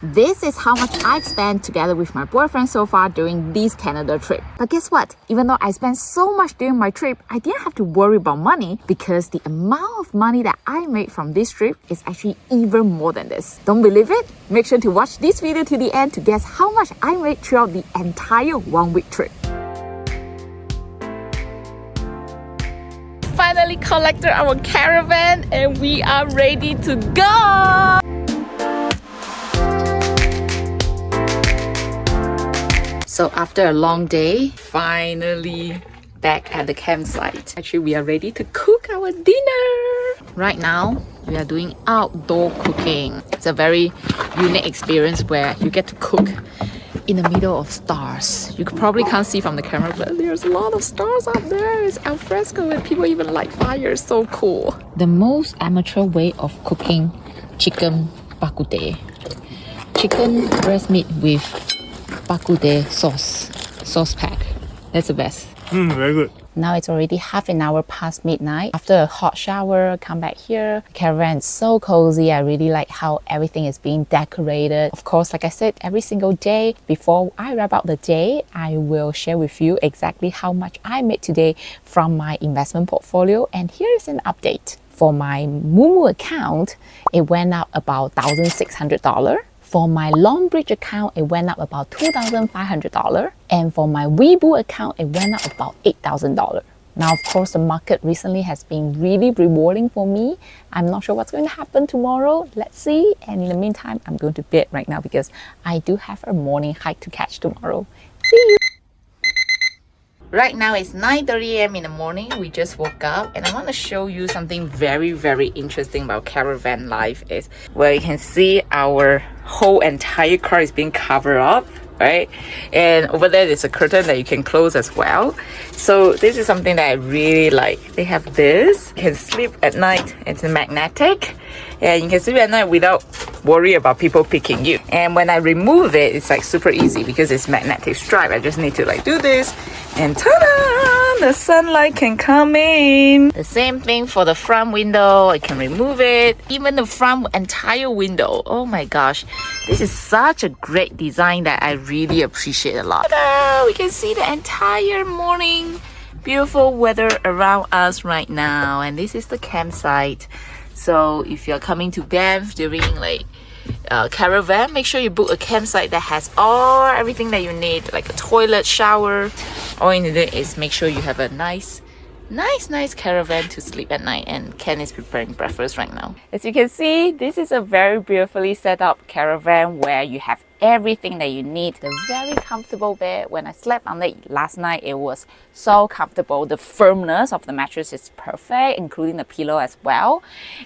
This is how much I've spent together with my boyfriend so far during this Canada trip. But guess what? Even though I spent so much during my trip, I didn't have to worry about money because the amount of money that I made from this trip is actually even more than this. Don't believe it? Make sure to watch this video to the end to guess how much I made throughout the entire 1 week trip. Finally collected our caravan and we are ready to go! So after a long day, finally back at the campsite. Actually, we are ready to cook our dinner. Right now, we are doing outdoor cooking. It's a very unique experience where you get to cook in the middle of stars. You probably can't see from the camera, but there's a lot of stars up there. It's al fresco and people even light fires. So cool. The most amateur way of cooking chicken bak kut teh. Chicken breast meat with bak kut teh sauce pack. That's the best. Very good. Now it's already half an hour past midnight. After a hot shower, come back here. The caravan is so cozy. I really like how everything is being decorated. Of course, like I said, every single day, before I wrap up the day, I will share with you exactly how much I made today from my investment portfolio. And here's an update. For my Moomoo account, it went up about $1,600. For my Longbridge account, it went up about $2,500. And for my Weeboo account, it went up about $8,000. Now, of course, the market recently has been really rewarding for me. I'm not sure what's going to happen tomorrow. Let's see. And in the meantime, I'm going to bed right now because I do have a morning hike to catch tomorrow. See you. Right now it's 9:30 a.m. in the morning. We just woke up and I want to show you something very, very interesting about caravan life is where you can see our whole entire car is being covered up, right? And over there there's a curtain that you can close as well. So this is something that I really like. They have this. You can sleep at night. It's magnetic and you can sleep at night without worry about people picking you. And when I remove it, it's like super easy because it's magnetic stripe. I just need to like do this and ta-da! The sunlight can come in. The same thing for the front window. I can remove it. Even the front entire window. Oh my gosh. This is such a great design that I really appreciate a lot. Ta-da! We can see the entire morning. Beautiful weather around us right now. And this is the campsite. So if you're coming to Banff during like caravan, make sure you book a campsite that has everything that you need, like a toilet, shower. All you need to do is make sure you have a nice caravan to sleep at night. And Ken is preparing breakfast right now. As you can see, this is a very beautifully set up caravan where you have everything that you need. The very comfortable bed. When I slept on it last night, it was so comfortable. The firmness of the mattress is perfect, including the pillow as well.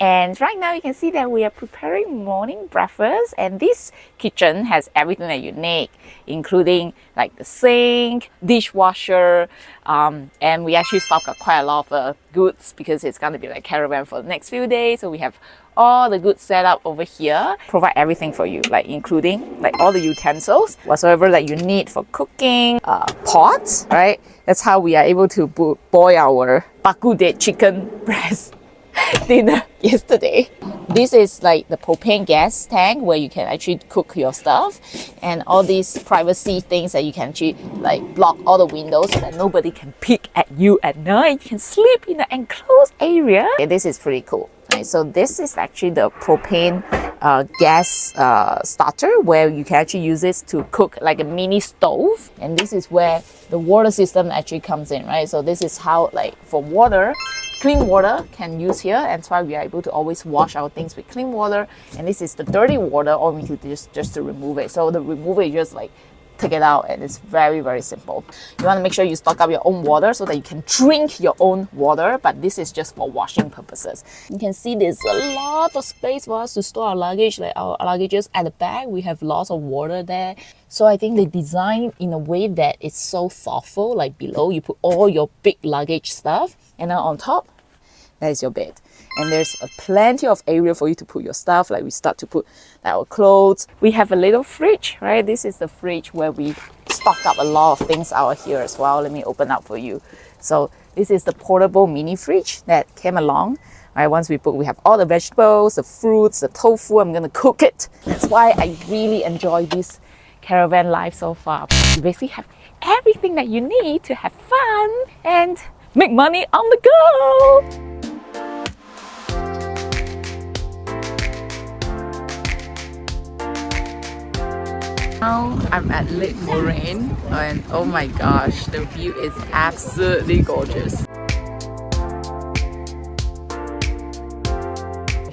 And right now you can see that we are preparing morning breakfast, and this kitchen has everything that you need, including like the sink, dishwasher, and we actually stock up quite a lot of goods because it's going to be like caravan for the next few days. So we have all the goods set up over here, provide everything for you, like including like all the utensils, whatsoever that you need for cooking, pots, right? That's how we are able to boil our bak kut teh chicken breast dinner yesterday. This is like the propane gas tank where you can actually cook your stuff, and all these privacy things that you can actually like block all the windows so that nobody can peek at you at night. You can sleep in an enclosed area. Okay, this is pretty cool. Right, so this is actually the propane gas starter where you can actually use this to cook like a mini stove. And this is where the water system actually comes in, right? So this is how like for water, clean water can use here, and that's why we are able to always wash our things with clean water. And this is the dirty water, or we could just to remove it. So the remover is just like take it out, and it's very, very simple. You want to make sure you stock up your own water so that you can drink your own water, but this is just for washing purposes. You can see there's a lot of space for us to store our luggage, like our luggages at the back. We have lots of water there. So I think they design in a way that it's so thoughtful. Like below, you put all your big luggage stuff, and then on top, that is your bed. And there's plenty of area for you to put your stuff. Like we start to put our clothes. We have a little fridge, right? This is the fridge where we stock up a lot of things out here as well. Let me open up for you. So this is the portable mini fridge that came along Right, once we book, we have all the vegetables, the fruits, the tofu. I'm gonna cook it. That's why I really enjoy this caravan life so far. You basically have everything that you need to have fun and make money on the go. Now I'm at Lake Moraine and oh my gosh, the view is absolutely gorgeous.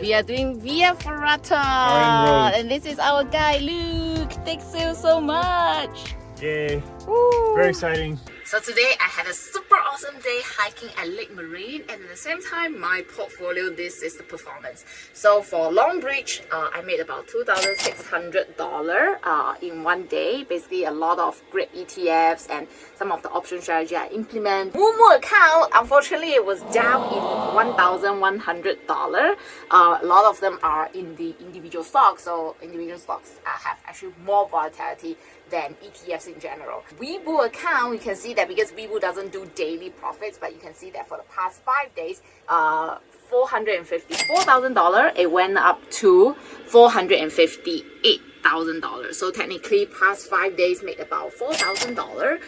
We are doing Via Ferrata and this is our guy Luke. Thanks you so much. Yay. Woo. Very exciting. So today I had a super awesome day hiking at Lake Moraine, and at the same time my portfolio, this is the performance. So for Longbridge, I made about $2,600 in one day. Basically a lot of great ETFs and some of the option strategy I implement. Moomoo account, unfortunately it was down in $1,100. A lot of them are in the individual stocks, so individual stocks have actually more volatility than ETFs in general. Webull account, you can see that because Webull doesn't do daily profits, but you can see that for the past 5 days, $454,000, it went up to $458,000. So technically, past 5 days made about $4,000.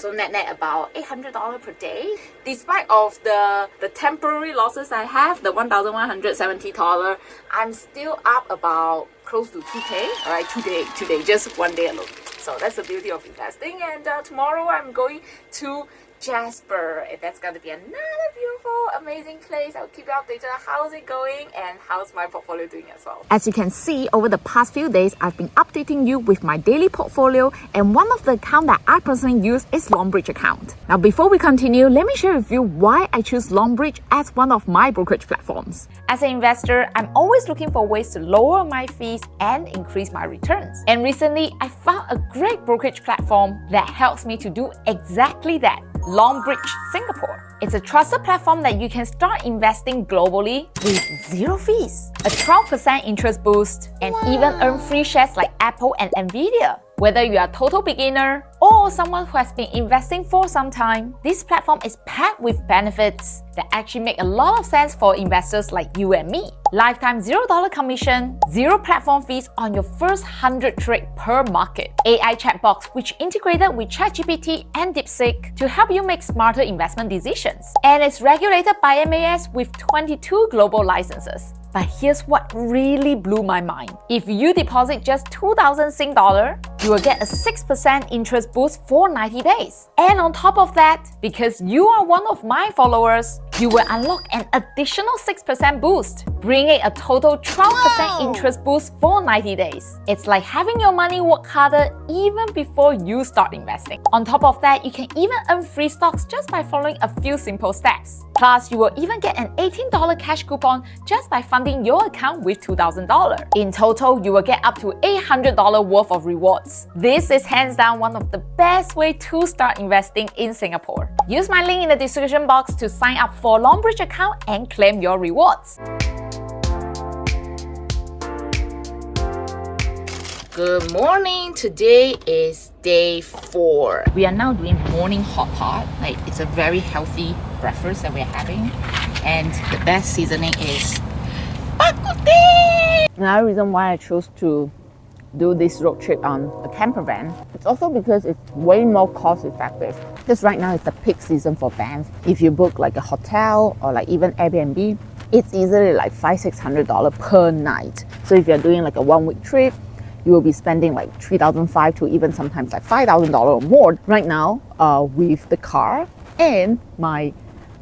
So net about $800 per day. Despite of the temporary losses I have, the $1,170, I'm still up about close to 2K. All right, today, just one day alone. So that's the beauty of investing. And tomorrow I'm going to Jasper, and that's going to be another beautiful, amazing place. I'll keep you updated on how's it going and how's my portfolio doing as well. As you can see, over the past few days, I've been updating you with my daily portfolio, and one of the accounts that I personally use is Longbridge account. Now, before we continue, let me share with you why I choose Longbridge as one of my brokerage platforms. As an investor, I'm always looking for ways to lower my fees and increase my returns. And recently, I found a great brokerage platform that helps me to do exactly that. Longbridge Singapore. It's a trusted platform that you can start investing globally with zero fees, a 12% interest boost, and even earn free shares like Apple and Nvdia. Whether you are a total beginner or someone who has been investing for some time, this platform is packed with benefits that actually make a lot of sense for investors like you and me. Lifetime $0 commission, zero platform fees on your first 100 trade per market. AI chatbox which integrated with ChatGPT and DeepSeek to help you make smarter investment decisions. And it's regulated by MAS with 22 global licenses. But here's what really blew my mind. If you deposit just 2,000 Sing dollar, you will get a 6% interest boost for 90 days. And on top of that, because you are one of my followers, you will unlock an additional 6% boost, bringing a total 12% interest boost for 90 days. It's like having your money work harder even before you start investing. On top of that, you can even earn free stocks just by following a few simple steps. Plus, you will even get an $18 cash coupon just by funding your account with $2,000. In total, you will get up to $800 worth of rewards. This is hands down one of the best way to start investing in Singapore. Use my link in the description box to sign up for Longbridge account and claim your rewards. Good morning. Today is day 4. We are now doing morning hot pot. Like, it's a very healthy breakfast that we're having, and the best seasoning is bak kut teh. Another reason why I chose to do this road trip on a camper van, it's also because it's way more cost effective. Because right now it's the peak season for vans. If you book like a hotel or like even Airbnb, it's easily like $500-600 per night. So if you're doing like a 1 week trip, you will be spending like $3,500 to even sometimes like $5,000 or more. Right now, with the car and my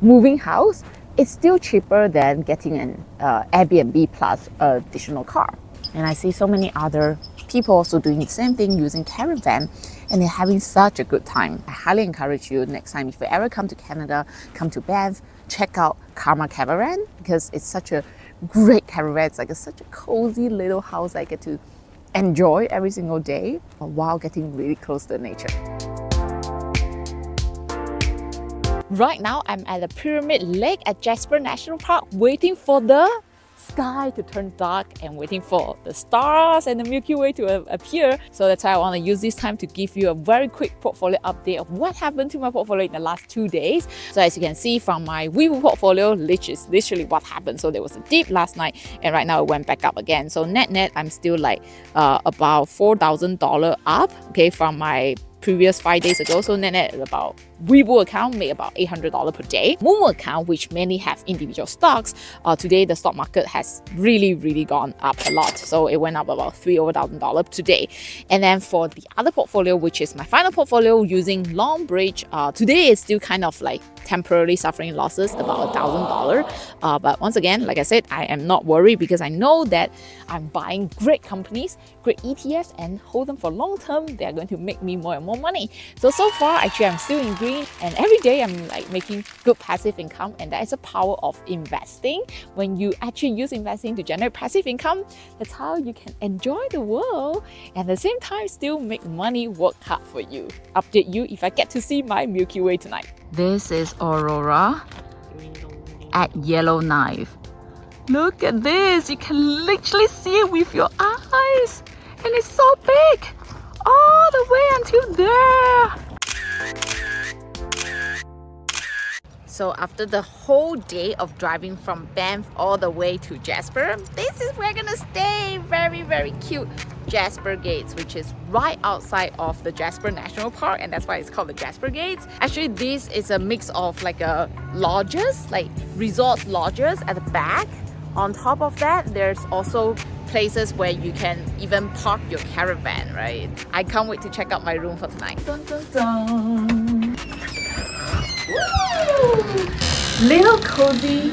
moving house, it's still cheaper than getting an Airbnb plus additional car. And I see so many other people also doing the same thing using Caravan, and they're having such a good time. I highly encourage you next time, if you ever come to Canada, come to Banff, check out Karma Campervan, because it's such a great caravan. It's like such a cozy little house I get to enjoy every single day while getting really close to nature. Right now, I'm at the Pyramid Lake at Jasper National Park waiting for the sky to turn dark and waiting for the stars and the Milky Way to appear. So that's why I want to use this time to give you a very quick portfolio update of what happened to my portfolio in the last 2 days. So as you can see from my Weibo portfolio, which is literally what happened. So there was a dip last night and right now it went back up again. So net I'm still like about $4,000 up, okay, from my previous 5 days ago. So net about Weibo account made about $800 per day. Momo account, which mainly have individual stocks, today the stock market has really gone up a lot. So it went up about $3,000 today. And then for the other portfolio, which is my final portfolio using Longbridge, today it's still kind of like temporarily suffering losses, about $1,000. But once again, like I said, I am not worried because I know that I'm buying great companies, great ETFs, and hold them for long term. They are going to make me more and more money. So far, actually, I'm still in green, and every day I'm like making good passive income, and that is the power of investing. When you actually use investing to generate passive income, that's how you can enjoy the world and at the same time still make money work hard for you. Update you if I get to see my Milky Way tonight. This is Aurora at Yellowknife. Look at this, you can literally see it with your eyes, and it's so big, all the way until there. So after the whole day of driving from Banff all the way to Jasper, this is where we're gonna stay. Very cute Jasper Gates, which is right outside of the Jasper National Park, and that's why it's called the Jasper Gates. Actually, this is a mix of like lodges, like resort lodges at the back. On top of that, there's also places where you can even park your caravan, right? I can't wait to check out my room for tonight. Dun, dun, dun. Woo! Little cozy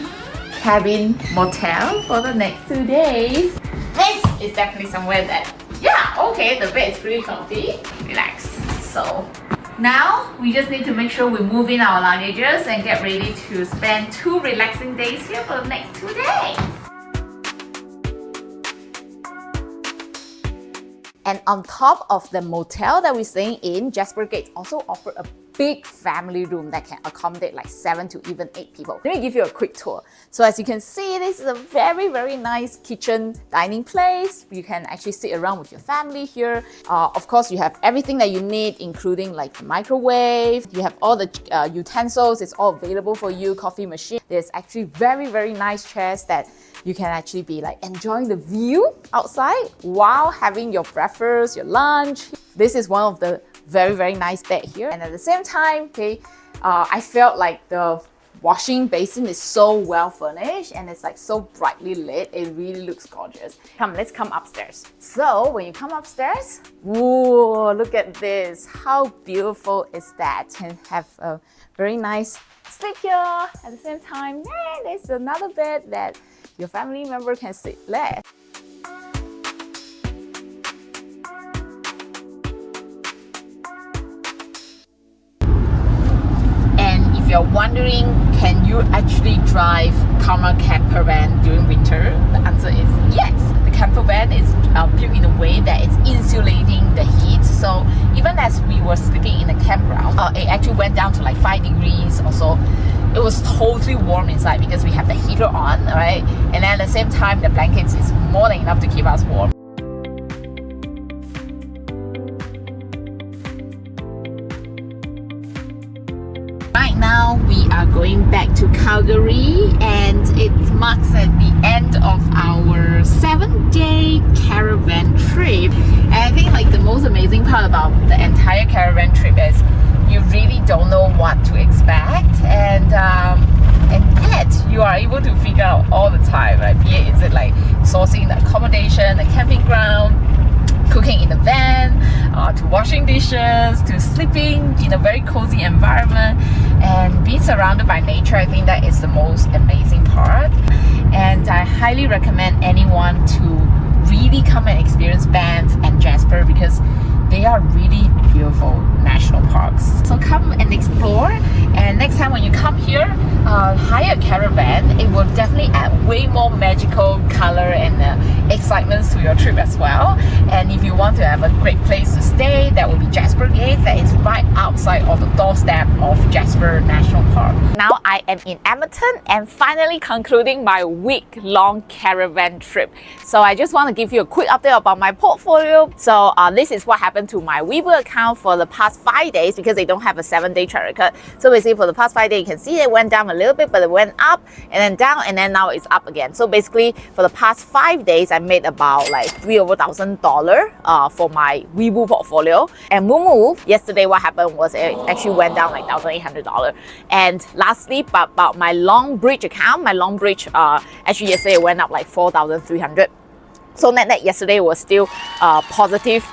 cabin motel for the next 2 days. This is definitely somewhere that, yeah, okay, the bed is pretty comfy. Relax. So now we just need to make sure we move in our luggages and get ready to spend 2 relaxing days here for the next 2 days. And on top of the motel that we're staying in, Jasper Gates also offer a big family room that can accommodate like 7 to even 8 people. Let me give you a quick tour. So as you can see, this is a very nice kitchen dining place. You can actually sit around with your family here. Of course, you have everything that you need, including like the microwave. You have all the utensils. It's all available for you. Coffee machine. There's actually very nice chairs that you can actually be like enjoying the view outside while having your breakfast, your lunch. This is one of the very nice bed here, and at the same time, okay, I felt like the washing basin is so well furnished and it's like so brightly lit. It really looks gorgeous. Let's come upstairs. So when you come upstairs, whoa, look at this. How beautiful is that? And have a very nice sleep here. At the same time, yeah, there's another bed that your family member can sleep there. If you're wondering, can you actually drive Karma Campervan during winter? The answer is yes. The campervan is built in a way that it's insulating the heat. So even as we were sleeping in the campground, it actually went down to like 5 degrees or so. It was totally warm inside because we have the heater on, right? And at the same time, the blankets is more than enough to keep us warm. Now we are going back to Calgary, and it marks at the end of our 7-day caravan trip. And I think like the most amazing part about the entire caravan trip is you really don't know what to expect, and yet you are able to figure out all the time, right? Be it, is it like sourcing the accommodation, the camping ground, cooking in the van, to washing dishes, to sleeping in a very cozy environment, and being surrounded by nature. I think that is the most amazing part, and I highly recommend anyone to really come and experience Banff and Jasper because they are really beautiful national parks. So come and explore, and next time when you come here, hire a caravan. It will definitely add way more magical color and excitement to your trip as well. And if you want to have a great place to stay, that will be Jasper Gates. That is right outside of the doorstep of Jasper National Park. Now I am in Edmonton and finally concluding my week-long caravan trip. So I just want to give you a quick update about my portfolio. So this is what happened to my Webull account for the past 5 days, because they don't have a 7-day track record. So basically for the past 5 days, you can see it went down a little bit, but it went up and then down, and then now it's up again. So basically for the past 5 days, I made about like $3,000 for my Webull portfolio. And Moomoo, yesterday what happened was it actually went down like $1,800. And lastly, about my Longbridge account, my Longbridge actually yesterday it went up like $4,300. So net yesterday was still positive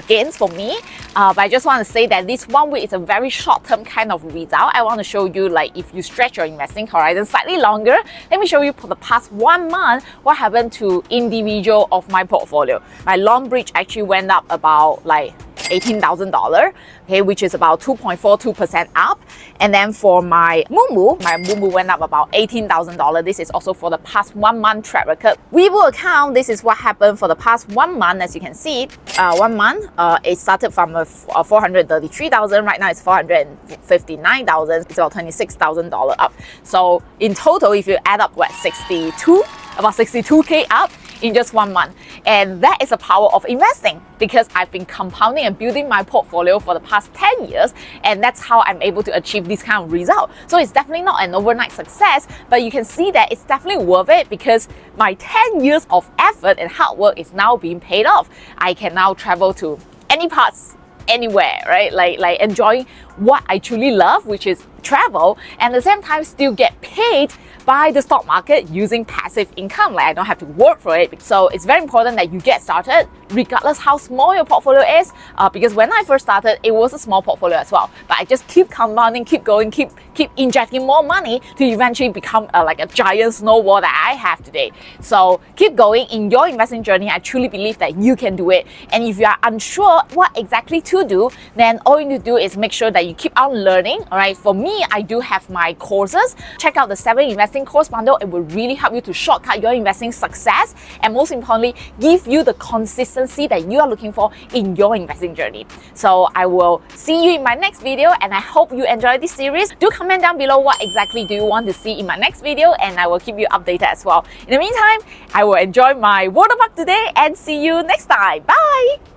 gains for me. But I just want to say that this 1 week is a very short-term kind of result. I want to show you, like, if you stretch your investing horizon slightly longer, let me show you for the past 1 month what happened to individual of my portfolio. My Longbridge actually went up about like $18,000, okay, which is about 2.42% up. And then for my Moomoo went up about $18,000. This is also for the past 1 month track record. Webull account, this is what happened for the past 1 month. As you can see, 1 month, it started from $433,000. Right now it's $459,000. It's about $26,000 up. So in total, if you add up what, about 62K up in just 1 month. And that is the power of investing, because I've been compounding and building my portfolio for the past 10 years, and that's how I'm able to achieve this kind of result. So it's definitely not an overnight success, but you can see that it's definitely worth it, because my 10 years of effort and hard work is now being paid off. I can now travel to any parts, anywhere, right? Like enjoying what I truly love, which is travel, and at the same time still get paid by the stock market using passive income. Like, I don't have to work for it. So it's very important that you get started regardless how small your portfolio is, because when I first started, it was a small portfolio as well, but I just keep compounding, keep going, keep injecting more money to eventually become like a giant snowball that I have today. So keep going in your investing journey. I truly believe that you can do it. And if you are unsure what exactly to do, then all you need to do is make sure that you keep on learning. All right, for me, I do have my courses. Check out the 7 investing course bundle. It will really help you to shortcut your investing success, and most importantly, give you the consistency that you are looking for in your investing journey. So I will see you in my next video, and I hope you enjoyed this series. Do comment down below what exactly do you want to see in my next video, and I will keep you updated as well. In the meantime, I will enjoy my water park today and see you next time. Bye!